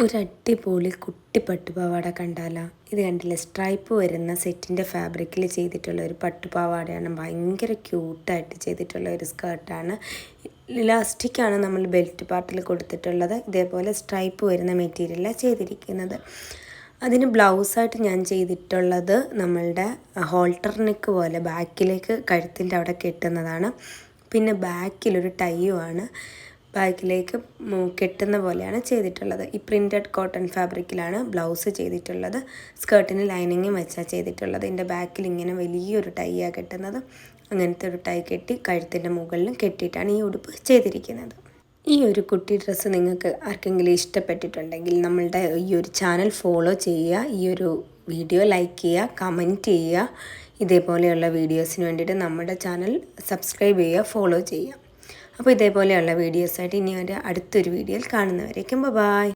ഒരു അടിപൊളി കുട്ടി പട്ടുപാവാട കണ്ടാലോ. ഇത് കണ്ടില്ലേ, സ്ട്രൈപ്പ് വരുന്ന സെറ്റിൻ്റെ ഫാബ്രിക്കിൽ ചെയ്തിട്ടുള്ള ഒരു പട്ടുപാവാടയാണ്. ഭയങ്കര ക്യൂട്ടായിട്ട് ചെയ്തിട്ടുള്ള ഒരു സ്കേർട്ടാണ്. ഇലാസ്റ്റിക്കാണ് നമ്മൾ ബെൽറ്റ് പാർട്ടിൽ കൊടുത്തിട്ടുള്ളത്. ഇതേപോലെ സ്ട്രൈപ്പ് വരുന്ന മെറ്റീരിയലാണ് ചെയ്തിരിക്കുന്നത്. അതിന് ബ്ലൗസായിട്ട് ഞാൻ ചെയ്തിട്ടുള്ളത് നമ്മളുടെ ഹോൾട്ടർ നെക്ക് പോലെ ബാക്കിലേക്ക് കഴുത്തിൻ്റെ അവിടെ കെട്ടുന്നതാണ്. പിന്നെ ബാക്കിലൊരു ടൈയുമാണ് ബാക്കിലേക്ക് കെട്ടുന്ന പോലെയാണ് ചെയ്തിട്ടുള്ളത്. ഈ പ്രിൻറ്റഡ് കോട്ടൺ ഫാബ്രിക്കിലാണ് ബ്ലൗസ് ചെയ്തിട്ടുള്ളത്. സ്കേർട്ടിന് ലൈനിങ്ങും വെച്ചാൽ ചെയ്തിട്ടുള്ളത്. ഇതിൻ്റെ ബാക്കിൽ ഇങ്ങനെ വലിയൊരു ടൈയാണ് കെട്ടുന്നത്. അങ്ങനത്തെ ഒരു ടൈ കെട്ടി കഴുത്തിൻ്റെ മുകളിലും കെട്ടിയിട്ടാണ് ഈ ഉടുപ്പ് ചെയ്തിരിക്കുന്നത്. ഈ ഒരു കുട്ടി ഡ്രസ്സ് നിങ്ങൾക്ക് ആർക്കെങ്കിലും ഇഷ്ടപ്പെട്ടിട്ടുണ്ടെങ്കിൽ നമ്മളുടെ ഈ ഒരു ചാനൽ ഫോളോ ചെയ്യുക, ഈ ഒരു വീഡിയോ ലൈക്ക് ചെയ്യുക, കമൻറ്റ് ചെയ്യുക. ഇതേപോലെയുള്ള വീഡിയോസിന് വേണ്ടിയിട്ട് നമ്മുടെ ചാനൽ സബ്സ്ക്രൈബ് ചെയ്യുക, ഫോളോ ചെയ്യുക. അപ്പോൾ ഇതേപോലെയുള്ള വീഡിയോസായിട്ട് ഇനി അടുത്തൊരു വീഡിയോയിൽ കാണുന്നവരേക്കും ബൈ.